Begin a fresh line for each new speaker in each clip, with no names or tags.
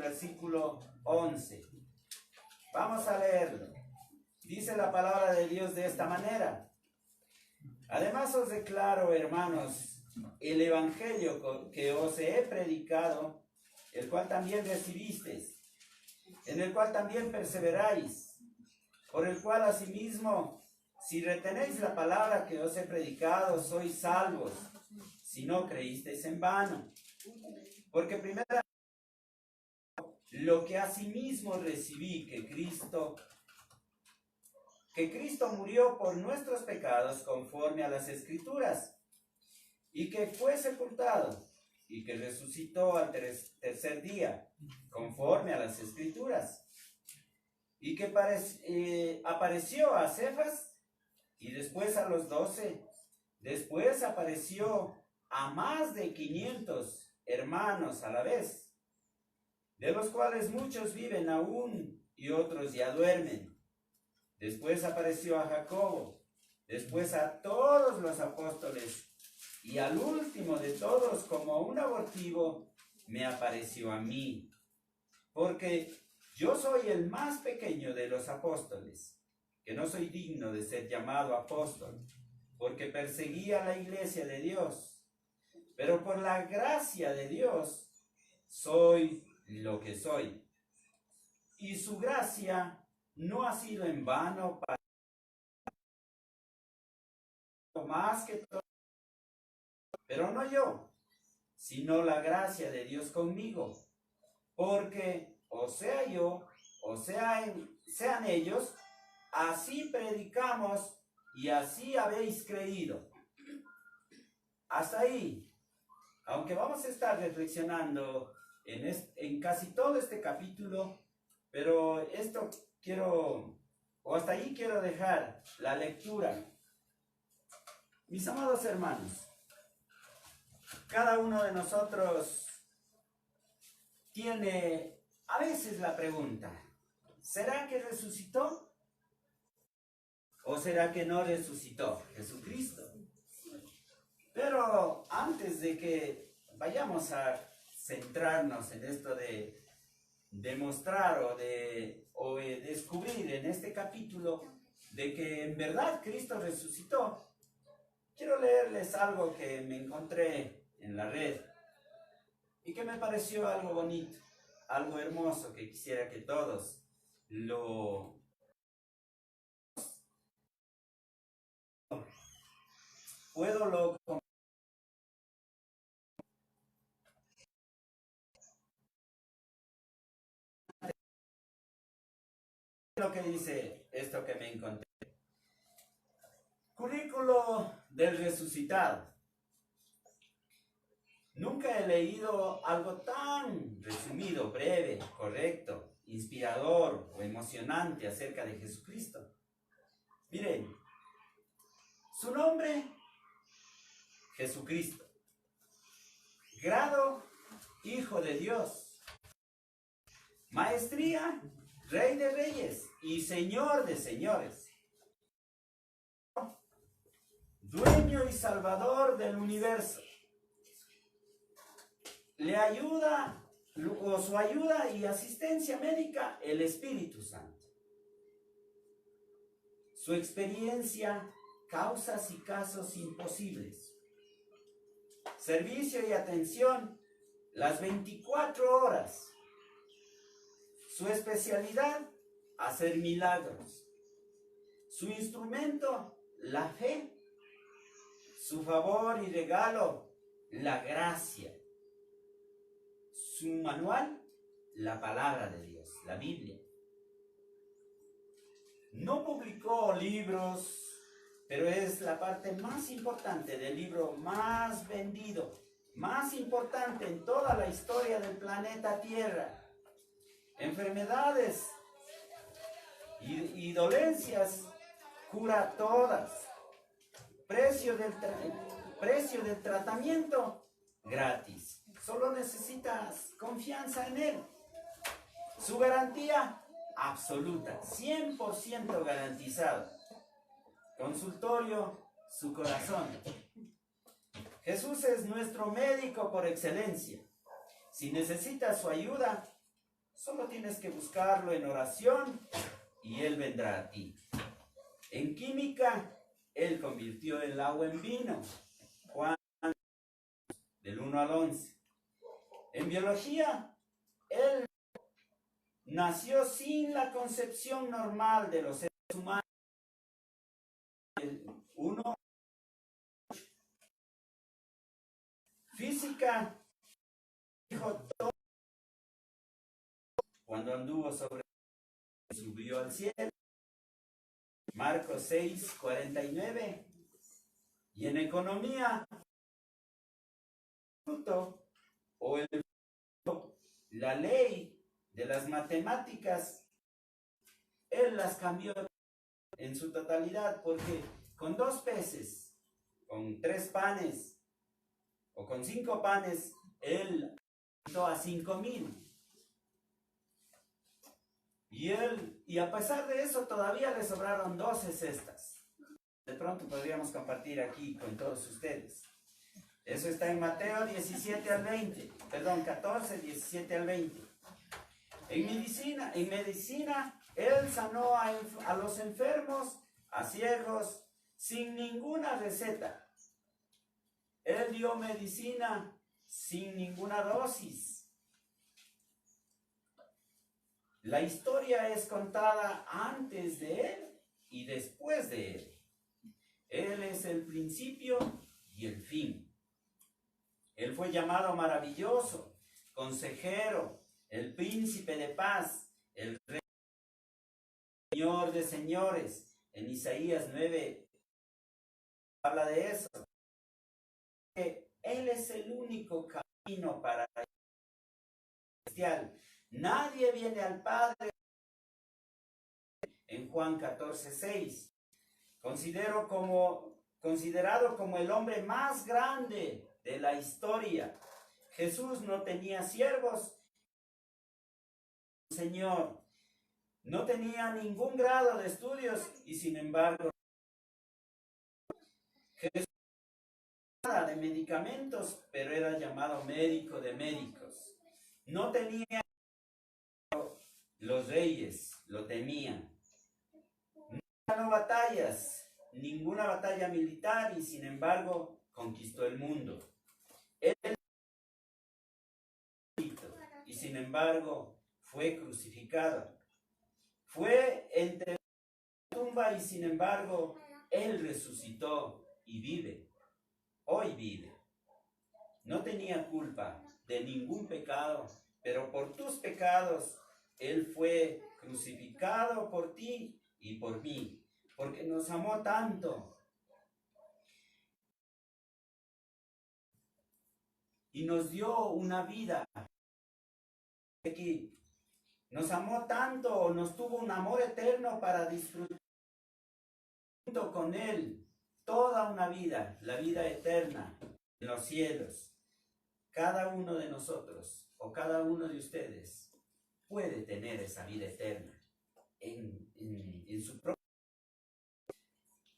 versículo 11. Vamos a leerlo. Dice la palabra de Dios de esta manera. Además os declaro, hermanos, el evangelio que os he predicado, el cual también recibisteis, en el cual también perseveráis, por el cual asimismo, si retenéis la palabra que os he predicado, sois salvos, si no creísteis en vano. Porque primero lo que asimismo recibí, que Cristo murió por nuestros pecados conforme a las Escrituras, y que fue sepultado, y que resucitó al tercer día, conforme a las Escrituras, y que apareció a Cefas, y después a los 12, después apareció a más de 500 hermanos a la vez, de los cuales muchos viven aún y otros ya duermen. Después apareció a Jacobo, después a todos los apóstoles, y al último de todos, como un abortivo, me apareció a mí, porque yo soy el más pequeño de los apóstoles, que no soy digno de ser llamado apóstol, porque perseguía la iglesia de Dios. Pero por la gracia de Dios soy lo que soy. Y su gracia no ha sido en vano para más que todo, pero no yo, sino la gracia de Dios conmigo. Porque o sea yo, o sean ellos, así predicamos y así habéis creído. Hasta ahí. Aunque vamos a estar reflexionando en casi todo este capítulo, pero hasta ahí quiero dejar la lectura. Mis amados hermanos, cada uno de nosotros tiene a veces la pregunta, ¿será que resucitó? ¿O será que no resucitó Jesucristo? Pero antes de que vayamos a centrarnos en esto de demostrar o de descubrir en este capítulo de que en verdad Cristo resucitó, quiero leerles algo que me encontré en la red y que me pareció algo bonito, algo hermoso que quisiera que todos lo lo que dice esto que me encontré. Currículo del resucitado. Nunca he leído algo tan resumido, breve, correcto, inspirador o emocionante acerca de Jesucristo. Miren, su nombre, Jesucristo. Grado, Hijo de Dios. Maestría, Rey de Reyes y Señor de Señores. Dueño y Salvador del universo. Le ayuda, o su ayuda y asistencia médica, el Espíritu Santo. Su experiencia, causas y casos imposibles. Servicio y atención, las 24 horas. Su especialidad, hacer milagros. Su instrumento, la fe. Su favor y regalo, la gracia. Su manual, la palabra de Dios, la Biblia. No publicó libros, pero es la parte más importante del libro más vendido, más importante en toda la historia del planeta Tierra. Enfermedades y dolencias, cura todas. Precio del tratamiento, gratis. Solo necesitas confianza en él. Su garantía, absoluta, 100% garantizado. Consultorio, su corazón. Jesús es nuestro médico por excelencia. Si necesitas su ayuda, Solo tienes que buscarlo en oración y Él vendrá a ti. En química, Él convirtió el agua en vino. Juan, del 1 al 11. En biología, Él nació sin la concepción normal de los seres humanos. Uno. Física, dijo todo cuando anduvo sobre subió al cielo. Marcos 6, 49. Y en economía, o la ley de las matemáticas, Él las cambió en su totalidad, porque con 2 peces, con 3 panes, o con 5 panes, Él alimentó a 5,000. Y a pesar de eso, todavía le sobraron 12 cestas. De pronto podríamos compartir aquí con todos ustedes. Eso está en Mateo 17 al 20. Perdón, 14, 17 al 20. En medicina, Él sanó a los enfermos, a ciegos, sin ninguna receta. Él dio medicina sin ninguna dosis. La historia es contada antes de Él y después de Él. Él es el principio y el fin. Él fue llamado maravilloso, consejero, el príncipe de paz, el rey, señor de señores. En Isaías 9 habla de eso. Él es el único camino para el celestial. Nadie viene al Padre. En Juan 14, 6. Considerado como el hombre más grande de la historia. Jesús no tenía siervos. Señor, no tenía ningún grado de estudios y sin embargo, Jesús no tenía nada de medicamentos, pero era llamado médico de médicos. No tenía, los reyes lo temían. No ganó batallas, ninguna batalla militar y sin embargo conquistó el mundo. Él y sin embargo fue crucificado. Fue entre la tumba y sin embargo Él resucitó y vive. Hoy vive. No tenía culpa de ningún pecado, pero por tus pecados Él fue crucificado por ti y por mí, porque nos amó tanto y nos dio una vida aquí. Nos amó tanto, nos tuvo un amor eterno para disfrutar junto con Él toda una vida, la vida eterna en los cielos. Cada uno de nosotros o cada uno de ustedes puede tener esa vida eterna en su propio.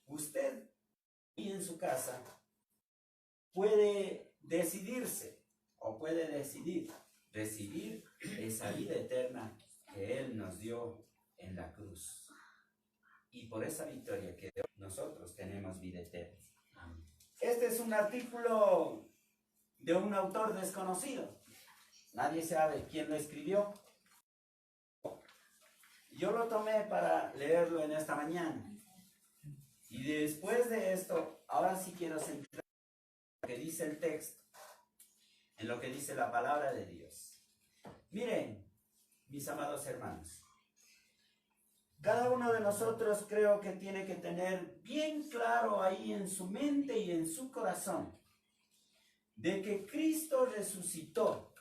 Usted y en su casa puede decidirse o puede decidir recibir esa vida eterna que Él nos dio en la cruz. Y por esa victoria que nosotros tenemos vida eterna. Este es un artículo de un autor desconocido. Nadie sabe quién lo escribió. Yo lo tomé para leerlo en esta mañana. Y después de esto, ahora sí quiero centrar en lo que dice el texto, en lo que dice la palabra de Dios. Miren, mis amados hermanos, cada uno de nosotros creo que tiene que tener bien claro ahí en su mente y en su corazón de que Cristo resucitó.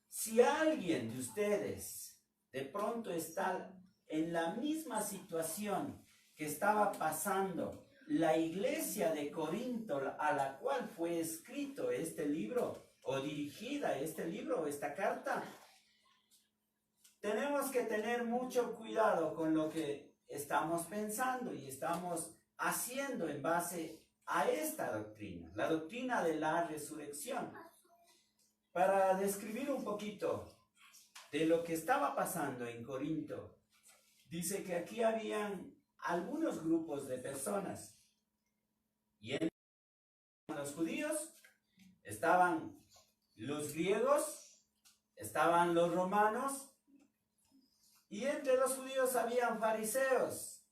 Si alguien de ustedes de pronto está en la misma situación que estaba pasando la iglesia de Corinto, a la cual fue escrito este libro, o dirigida este libro, o esta carta, tenemos que tener mucho cuidado con lo que estamos pensando y estamos haciendo en base a esta doctrina, la doctrina de la resurrección. Para describir un poquito, de lo que estaba pasando en Corinto, dice que aquí habían algunos grupos de personas. Y en los judíos estaban los griegos, estaban los romanos, y entre los judíos habían fariseos.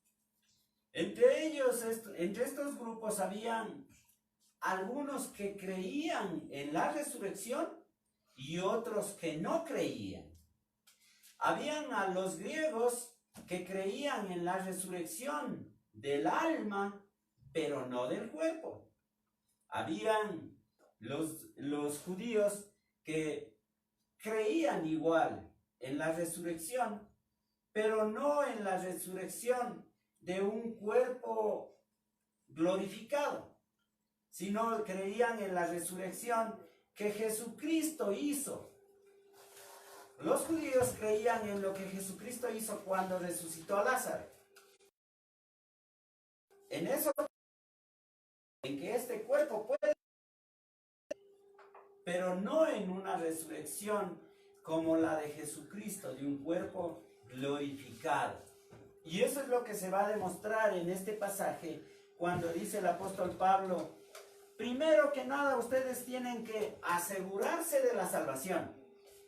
Entre ellos, entre estos grupos habían algunos que creían en la resurrección y otros que no creían. Habían a los griegos que creían en la resurrección del alma, pero no del cuerpo. Habían los judíos que creían igual en la resurrección, pero no en la resurrección de un cuerpo glorificado, sino creían en la resurrección que Jesucristo hizo. Los judíos creían en lo que Jesucristo hizo cuando resucitó a Lázaro. En eso, en que este cuerpo puede, pero no en una resurrección como la de Jesucristo, de un cuerpo glorificado. Y eso es lo que se va a demostrar en este pasaje cuando dice el apóstol Pablo: primero que nada, ustedes tienen que asegurarse de la salvación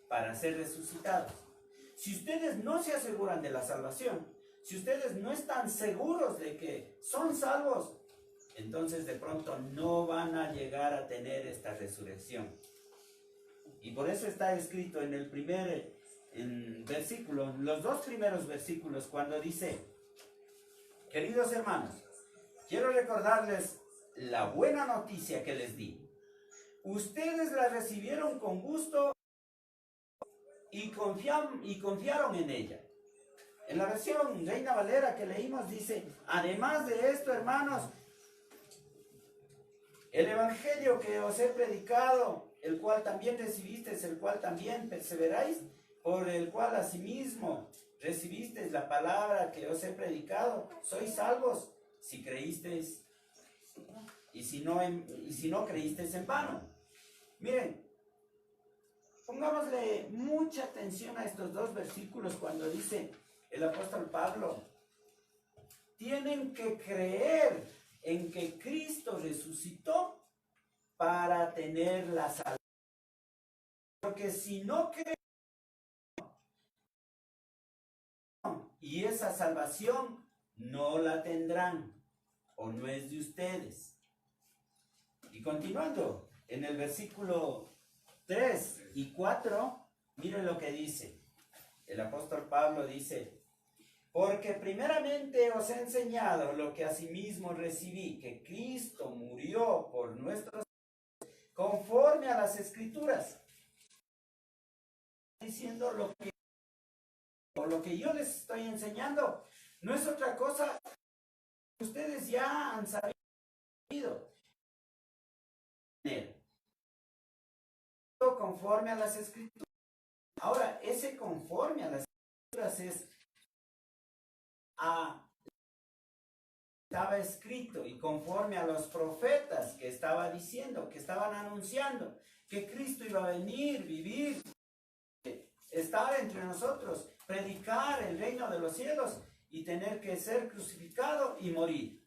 para ser resucitados. Si ustedes no se aseguran de la salvación, si ustedes no están seguros de que son salvos, entonces de pronto no van a llegar a tener esta resurrección. Y por eso está escrito en el primer versículo, los dos primeros versículos, cuando dice: queridos hermanos, quiero recordarles la buena noticia que les di. Ustedes la recibieron con gusto y confiaron en ella. En la versión Reina Valera que leímos dice: además de esto, hermanos, el evangelio que os he predicado, el cual también recibisteis, el cual también perseveráis, por el cual asimismo recibisteis la palabra que os he predicado, sois salvos si creísteis, y si no creísteis en vano. Miren, pongámosle mucha atención a estos dos versículos cuando dice el apóstol Pablo: tienen que creer en que Cristo resucitó para tener la salvación. Porque si no creen, y esa salvación no la tendrán, o no es de ustedes. Y continuando, en el versículo 3 y 4, miren lo que dice. El apóstol Pablo dice: porque primeramente os he enseñado lo que asimismo recibí, que Cristo murió por nuestros conforme a las Escrituras. Diciendo lo que yo les estoy enseñando no es otra cosa que ustedes ya han sabido. Conforme a las Escrituras. Ahora, ese conforme a las Escrituras es estaba escrito y conforme a los profetas que estaba diciendo, que estaban anunciando que Cristo iba a venir, vivir, estar entre nosotros, predicar el reino de los cielos y tener que ser crucificado y morir.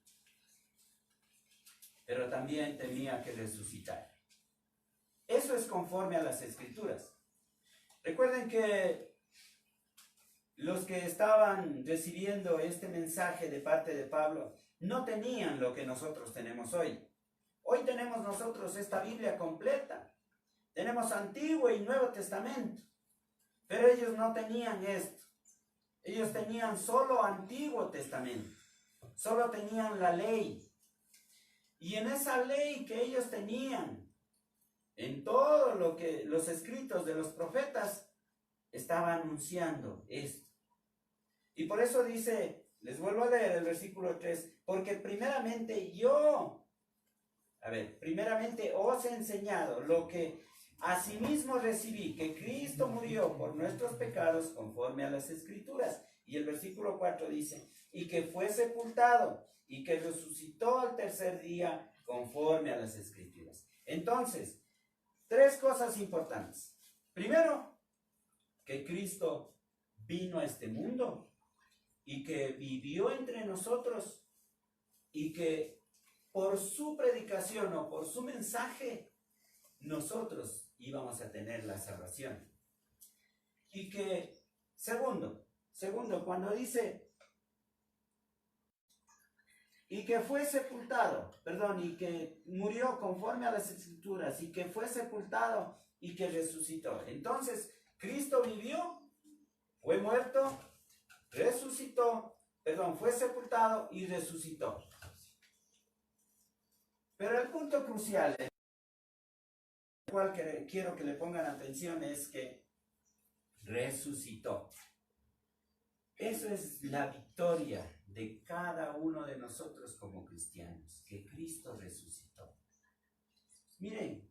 Pero también tenía que resucitar. Eso es conforme a las Escrituras. Recuerden que los que estaban recibiendo este mensaje de parte de Pablo no tenían lo que nosotros tenemos hoy. Hoy tenemos nosotros esta Biblia completa. Tenemos Antiguo y Nuevo Testamento. Pero ellos no tenían esto. Ellos tenían solo Antiguo Testamento. Solo tenían la ley. Y en esa ley que ellos tenían, en todo lo que los escritos de los profetas, estaba anunciando esto. Y por eso dice, les vuelvo a leer el versículo 3, porque primeramente primeramente os he enseñado lo que asimismo recibí, que Cristo murió por nuestros pecados conforme a las Escrituras. Y el versículo 4 dice, y que fue sepultado y que resucitó al tercer día conforme a las Escrituras. Entonces, tres cosas importantes. Primero, que Cristo vino a este mundo y que vivió entre nosotros y que por su predicación o por su mensaje nosotros íbamos a tener la salvación. Y que, segundo, cuando dice, y que fue sepultado, y que murió conforme a las Escrituras, y que fue sepultado y que resucitó. Entonces, Cristo vivió, fue muerto, resucitó, fue sepultado y resucitó. Pero el punto crucial, el cual quiero que le pongan atención, es que resucitó. Eso es la victoria de cada uno de nosotros como cristianos, que Cristo resucitó. Miren,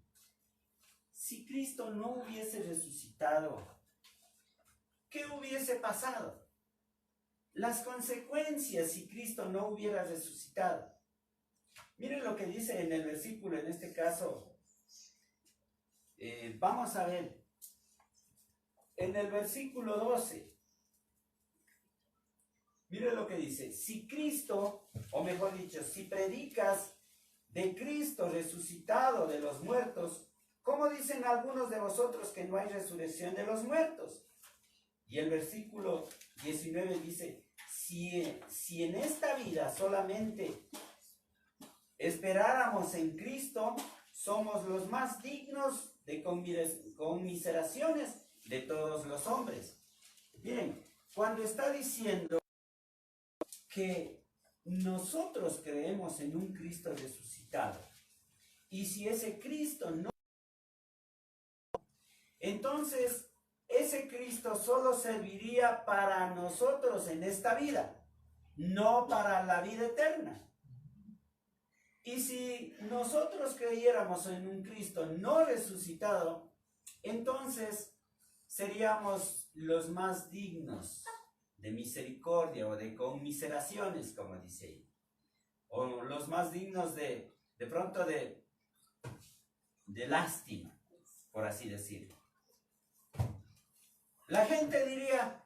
si Cristo no hubiese resucitado, ¿qué hubiese pasado? Las consecuencias si Cristo no hubiera resucitado. Miren lo que dice en el versículo, en este caso, vamos a ver, en el versículo 12, miren lo que dice, si Cristo, o mejor dicho, si predicas de Cristo resucitado de los muertos, ¿cómo dicen algunos de vosotros que no hay resurrección de los muertos? Y el versículo 19 dice, si en esta vida solamente esperáramos en Cristo, somos los más dignos de conmiseraciones de todos los hombres. Miren, cuando está diciendo que nosotros creemos en un Cristo resucitado, y si ese Cristo no, entonces ese Cristo solo serviría para nosotros en esta vida, no para la vida eterna. Y si nosotros creyéramos en un Cristo no resucitado, entonces seríamos los más dignos de misericordia o de conmiseraciones, como dice ahí. O los más dignos de pronto de lástima, por así decirlo. La gente diría,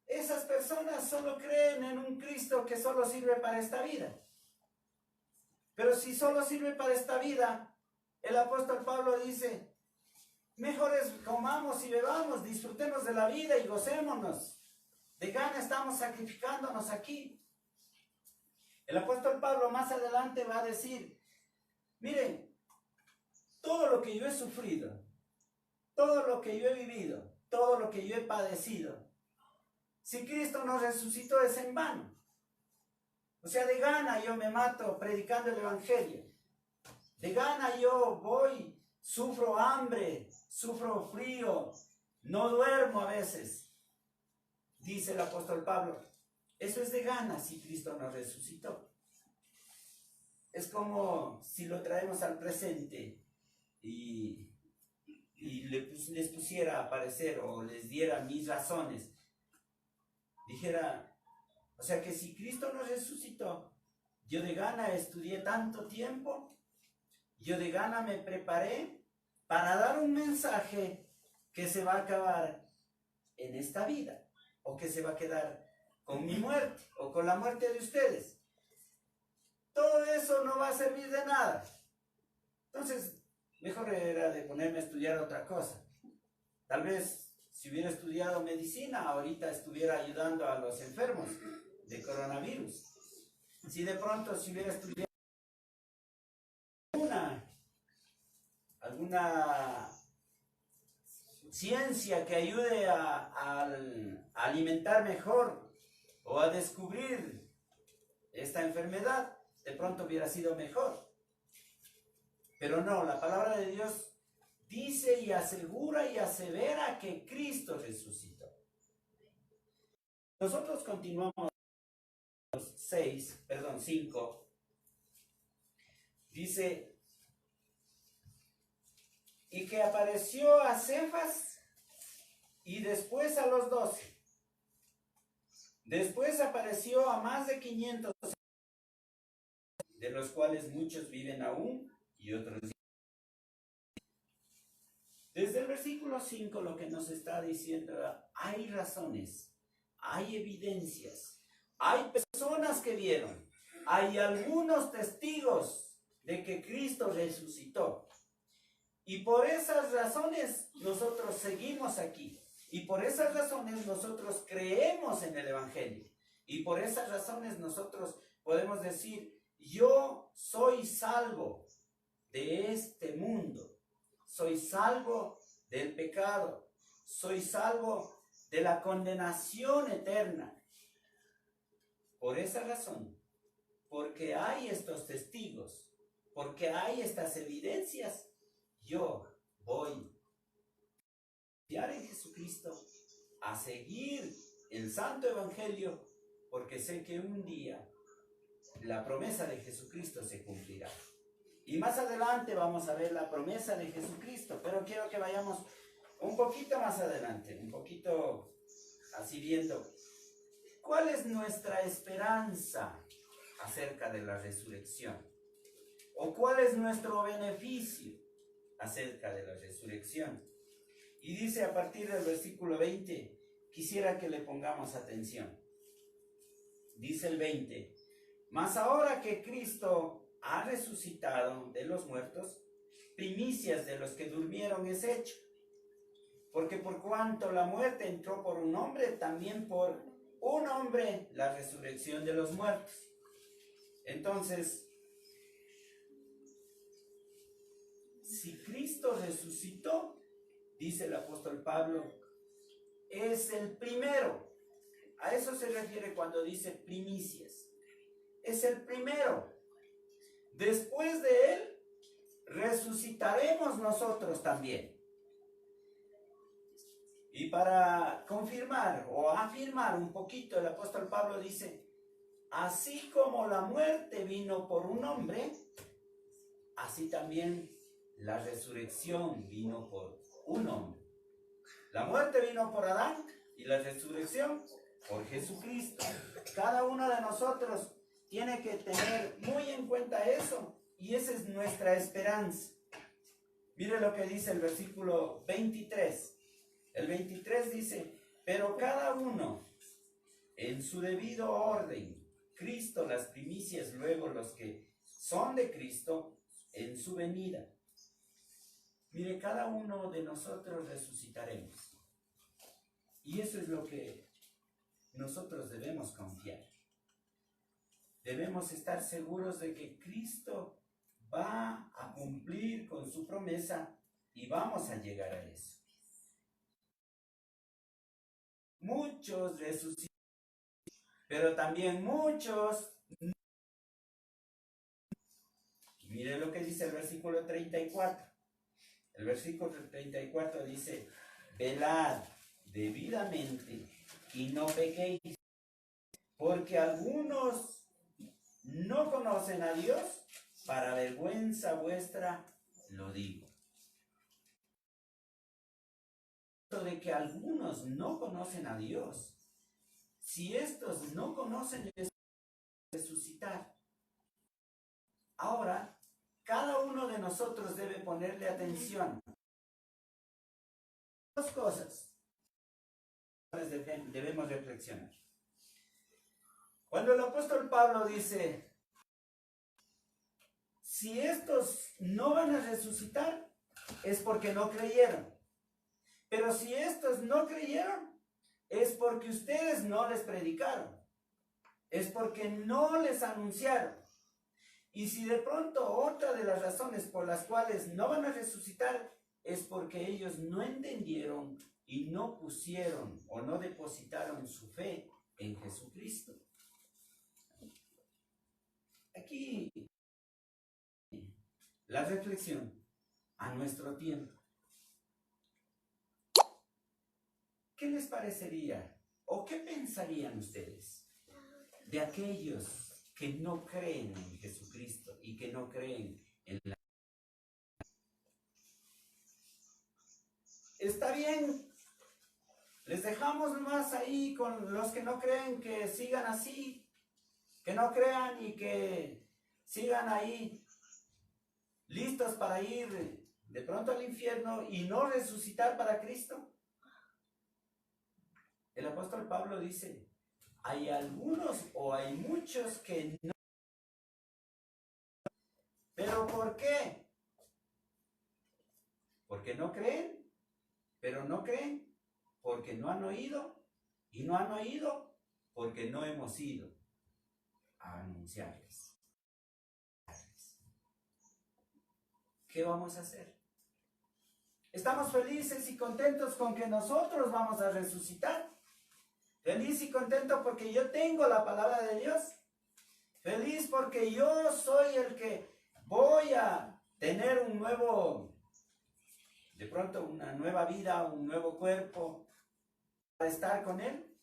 esas personas solo creen en un Cristo que solo sirve para esta vida. Pero si solo sirve para esta vida, el apóstol Pablo dice, mejor es comamos y bebamos, disfrutemos de la vida y gocémonos. De gana estamos sacrificándonos aquí. El apóstol Pablo más adelante va a decir, miren, todo lo que yo he sufrido, todo lo que yo he vivido, todo lo que yo he padecido, si Cristo nos resucitó es en vano. O sea, de gana yo me mato predicando el evangelio. De gana yo voy, sufro hambre, sufro frío, no duermo a veces. Dice el apóstol Pablo, eso es de gana si Cristo nos resucitó. Es como si lo traemos al presente y les pusiera a aparecer o les diera mis razones. Dijera, o sea que si Cristo nos resucitó, yo de gana estudié tanto tiempo, yo de gana me preparé para dar un mensaje que se va a acabar en esta vida, o que se va a quedar con mi muerte, o con la muerte de ustedes. Todo eso no va a servir de nada. Entonces, mejor era de ponerme a estudiar otra cosa. Tal vez, si hubiera estudiado medicina, ahorita estuviera ayudando a los enfermos de coronavirus. Si de pronto si hubiera estudiado alguna ciencia que ayude a alimentar mejor o a descubrir esta enfermedad, de pronto hubiera sido mejor. Pero no, la palabra de Dios dice y asegura y asevera que Cristo resucitó. Nosotros continuamos 5. Dice, y que apareció a Cefas y después a los 12. Después apareció a más de 500, de los cuales muchos viven aún y otros. Desde el versículo versículo 5 lo que nos está diciendo, hay razones, hay evidencias, hay personas que vieron, hay algunos testigos de que Cristo resucitó. Y por esas razones nosotros seguimos aquí. Y por esas razones nosotros creemos en el Evangelio. Y por esas razones nosotros podemos decir, yo soy salvo de este mundo. Soy salvo del pecado. Soy salvo de la condenación eterna. Por esa razón, porque hay estos testigos, porque hay estas evidencias, yo voy a confiar en Jesucristo, a seguir el Santo Evangelio, porque sé que un día la promesa de Jesucristo se cumplirá. Y más adelante vamos a ver la promesa de Jesucristo, pero quiero que vayamos un poquito más adelante, un poquito así viendo cuál es nuestra esperanza acerca de la resurrección, o cuál es nuestro beneficio acerca de la resurrección. Y dice a partir del versículo 20, quisiera que le pongamos atención. Dice el 20, mas ahora que Cristo ha resucitado de los muertos, primicias de los que durmieron es hecho. Porque por cuanto la muerte entró por un hombre, también por un hombre la resurrección de los muertos. Entonces, si Cristo resucitó, dice el apóstol Pablo, es el primero. A eso se refiere cuando dice primicias. Es el primero. Después de él, resucitaremos nosotros también. Y para confirmar o afirmar un poquito, el apóstol Pablo dice, así como la muerte vino por un hombre, así también la resurrección vino por un hombre. La muerte vino por Adán y la resurrección por Jesucristo. Cada uno de nosotros tiene que tener muy en cuenta eso, y esa es nuestra esperanza. Mire lo que dice el versículo 23. El 23 dice, pero cada uno en su debido orden, Cristo las primicias, luego los que son de Cristo en su venida. Mire, cada uno de nosotros resucitaremos. Y eso es lo que nosotros debemos confiar. Debemos estar seguros de que Cristo va a cumplir con su promesa y vamos a llegar a eso. Muchos resucitan, pero también muchos no. Mire lo que dice el versículo 34. El versículo 34 dice, velad debidamente y no pequéis, porque algunos no conocen a Dios, para vergüenza vuestra lo digo. De que algunos no conocen a Dios, si estos no conocen, les resucitar. Ahora, cada uno de nosotros debe ponerle atención. Dos cosas debemos reflexionar. Cuando el apóstol Pablo dice, si estos no van a resucitar, es porque no creyeron. Pero si estos no creyeron, es porque ustedes no les predicaron. Es porque no les anunciaron. Y si de pronto otra de las razones por las cuales no van a resucitar es porque ellos no entendieron y no pusieron o no depositaron su fe en Jesucristo. Aquí la reflexión a nuestro tiempo. ¿Qué les parecería o qué pensarían ustedes de aquellos que no creen en Jesucristo y que no creen en la... Está bien, les dejamos más ahí con los que no creen, que sigan así, que no crean y que sigan ahí listos para ir de pronto al infierno y no resucitar para Cristo? El apóstol Pablo dice, hay algunos o hay muchos que no. ¿Pero por qué? Porque no creen, pero no creen porque no han oído, y no han oído porque no hemos ido a anunciarles. ¿Qué vamos a hacer? Estamos felices y contentos con que nosotros vamos a resucitar. Feliz y contento porque yo tengo la palabra de Dios. Feliz porque yo soy el que voy a tener un nuevo, de pronto una nueva vida, un nuevo cuerpo para estar con Él.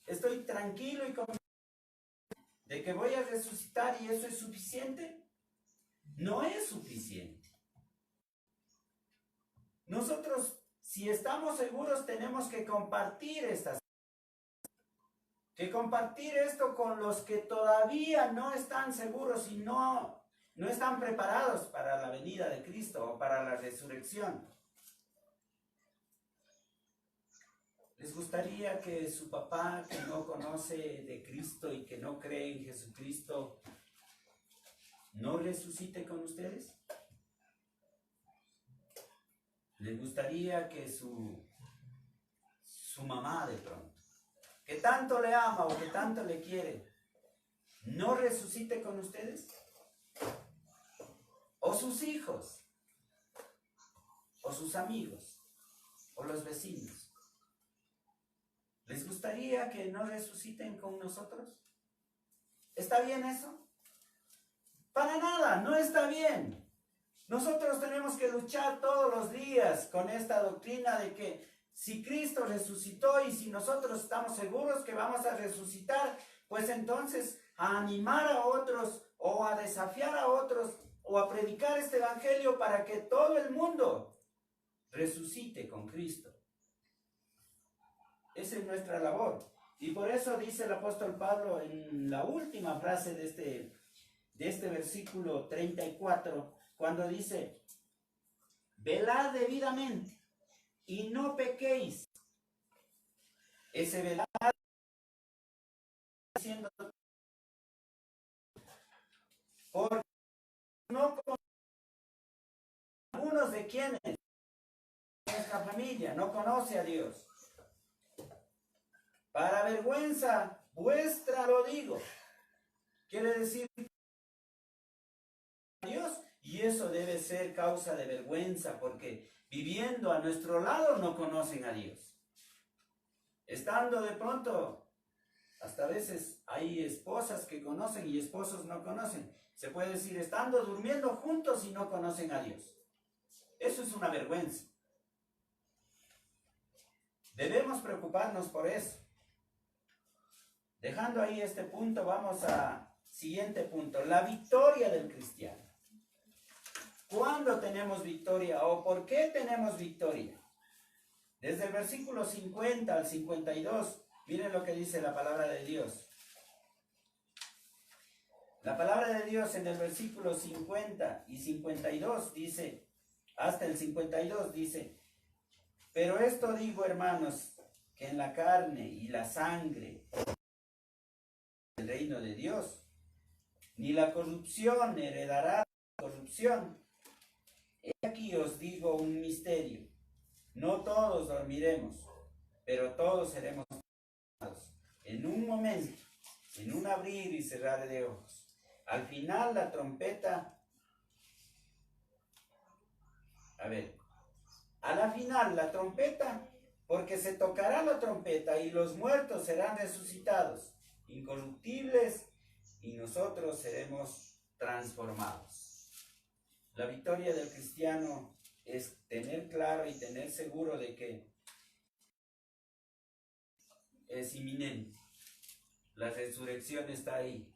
Estoy tranquilo y confiado de que voy a resucitar y eso es suficiente. No es suficiente. Nosotros, si estamos seguros, tenemos que compartir estas. Que compartir esto con los que todavía no están seguros y no están preparados para la venida de Cristo o para la resurrección. ¿Les gustaría que su papá, que no conoce de Cristo y que no cree en Jesucristo, no resucite con ustedes? ¿Les gustaría que su mamá de pronto, que tanto le ama o que tanto le quiere, no resucite con ustedes? ¿O sus hijos? ¿O sus amigos? ¿O los vecinos? ¿Les gustaría que no resuciten con nosotros? ¿Está bien eso? Para nada, no está bien. Nosotros tenemos que luchar todos los días con esta doctrina de que si Cristo resucitó y si nosotros estamos seguros que vamos a resucitar, pues entonces a animar a otros o a desafiar a otros o a predicar este evangelio para que todo el mundo resucite con Cristo. Esa es nuestra labor. Y por eso dice el apóstol Pablo en la última frase de este versículo 34, cuando dice, velad debidamente y no pequéis. Ese velar diciendo, porque no con algunos de quienes nuestra familia no conoce a Dios. Para vergüenza vuestra lo digo. Quiere decir Dios, y eso debe ser causa de vergüenza porque viviendo a nuestro lado no conocen a Dios. Estando de pronto, hasta a veces hay esposas que conocen y esposos no conocen. Se puede decir, estando durmiendo juntos y no conocen a Dios. Eso es una vergüenza. Debemos preocuparnos por eso. Dejando ahí este punto, vamos al siguiente punto, la victoria del cristiano. ¿Cuándo tenemos victoria o por qué tenemos victoria? Desde el versículo 50 al 52, miren lo que dice la palabra de Dios. La palabra de Dios en el versículo 50 y 52 dice, hasta el 52 dice, pero esto digo, hermanos, que en la carne y la sangre del reino de Dios, ni la corrupción heredará la corrupción. He aquí os digo un misterio. No todos dormiremos, pero todos seremos transformados en un momento, en un abrir y cerrar de ojos. Al final la trompeta, a la final la trompeta, porque se tocará la trompeta y los muertos serán resucitados, incorruptibles, y nosotros seremos transformados. La victoria del cristiano es tener claro y tener seguro de que es inminente. La resurrección está ahí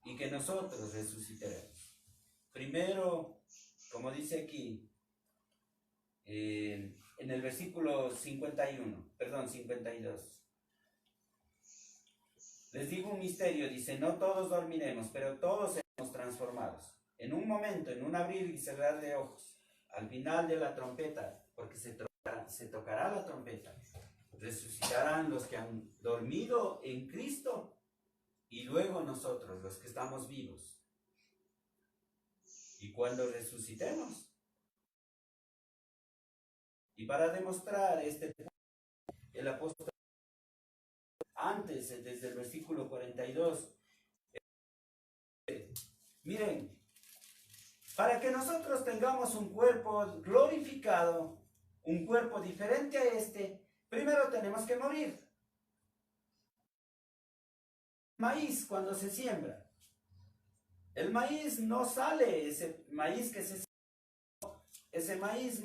y que nosotros resucitaremos. Primero, como dice aquí, en el versículo 52. Les digo un misterio, dice, no todos dormiremos, pero todos seremos transformados. En un momento, en un abrir y cerrar de ojos. al final de la trompeta, porque se tocará la trompeta, resucitarán los que han dormido en Cristo y luego nosotros, los que estamos vivos. Y cuando resucitemos, y para demostrar el apóstol antes, desde el versículo 42, miren, para que nosotros tengamos un cuerpo glorificado, un cuerpo diferente a primero tenemos que morir. Maíz cuando se siembra, el maíz no sale, ese maíz que se siembra, ese maíz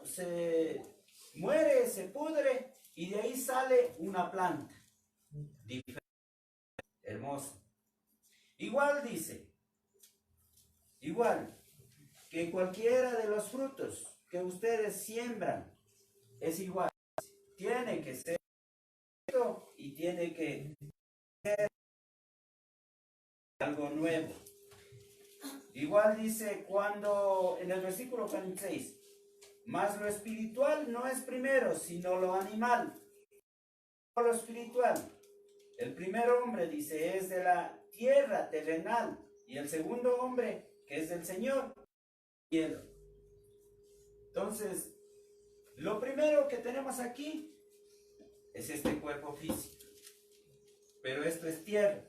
se muere, se pudre y de ahí sale una planta diferente, hermosa. Igual dice, igual que cualquiera de los frutos que ustedes siembran, es igual, tiene que ser y tiene que ser algo nuevo. Igual dice cuando en el versículo 46, mas lo espiritual no es primero, sino lo animal. Lo espiritual, el primer hombre, dice, es de la tierra terrenal, y el segundo hombre, que es del Señor, cielo. Entonces, lo primero que tenemos aquí es este cuerpo físico, pero esto es tierra.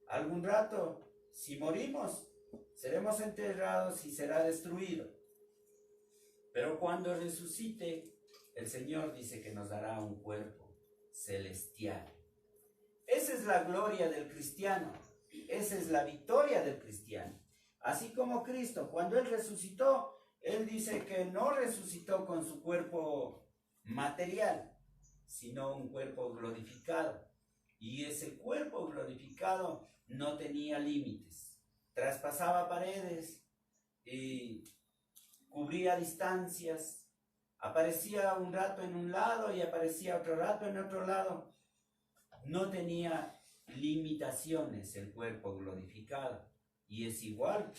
Algún rato, si morimos, seremos enterrados y será destruido. Pero cuando resucite, el Señor dice que nos dará un cuerpo celestial. Esa es la gloria del cristiano. Esa es la victoria del cristiano. Así como Cristo, cuando Él resucitó, Él dice que no resucitó con su cuerpo material, sino un cuerpo glorificado. Y ese cuerpo glorificado no tenía límites. Traspasaba paredes y cubría distancias. Aparecía un rato en un lado y aparecía otro rato en otro lado. No tenía limitaciones el cuerpo glorificado. Y es igual.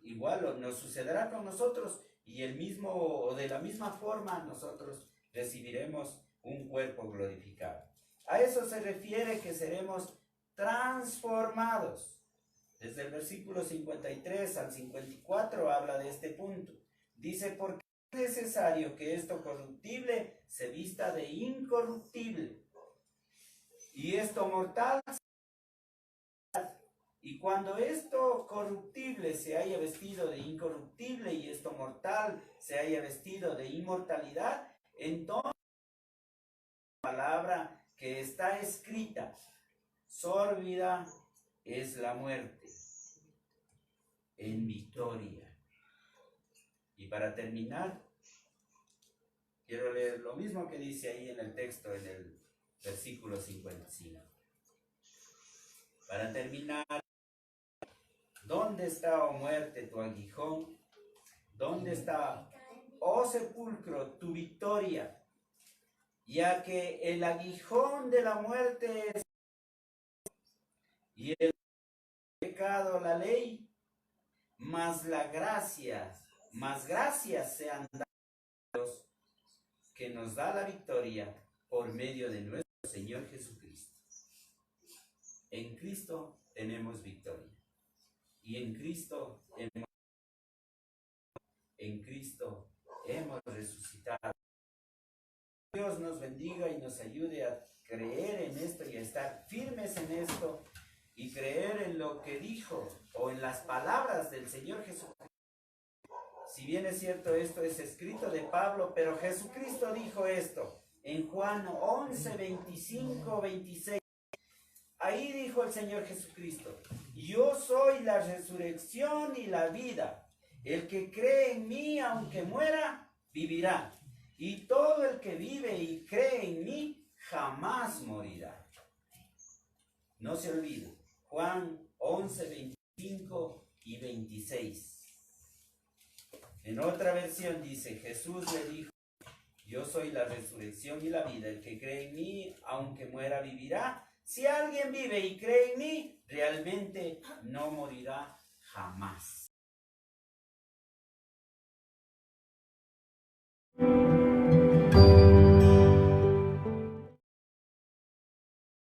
Igual nos sucederá con nosotros y de la misma forma nosotros recibiremos un cuerpo glorificado. A eso se refiere que seremos transformados. Desde el versículo 53 al 54 habla de este punto. Dice, porque es necesario que esto corruptible se vista de incorruptible y esto mortal. Y cuando esto corruptible se haya vestido de incorruptible y esto mortal se haya vestido de inmortalidad, entonces la palabra que está escrita, sórbida es la muerte en victoria. Y para terminar, quiero leer lo mismo que dice ahí en el texto, en el versículo 55. Para terminar, ¿dónde está, oh muerte, tu aguijón? ¿Dónde está, oh sepulcro, tu victoria? Ya que el aguijón de la muerte es y el pecado la ley, más gracias sean dados que nos da la victoria por medio de nuestro Señor Jesucristo. En Cristo tenemos victoria. Y en Cristo hemos resucitado. Dios nos bendiga y nos ayude a creer en esto y a estar firmes en esto y creer en lo que dijo o en las palabras del Señor Jesucristo. Si bien es cierto, esto es escrito de Pablo, pero Jesucristo dijo esto en Juan 11, 25, 26. Ahí dijo el Señor Jesucristo, yo soy la resurrección y la vida. El que cree en mí, aunque muera, vivirá. Y todo el que vive y cree en mí, jamás morirá. No se olvide, Juan 11, 25 y 26. En otra versión dice, Jesús le dijo, yo soy la resurrección y la vida. El que cree en mí, aunque muera, vivirá. Si alguien vive y cree en mí, realmente no morirá jamás. Amén.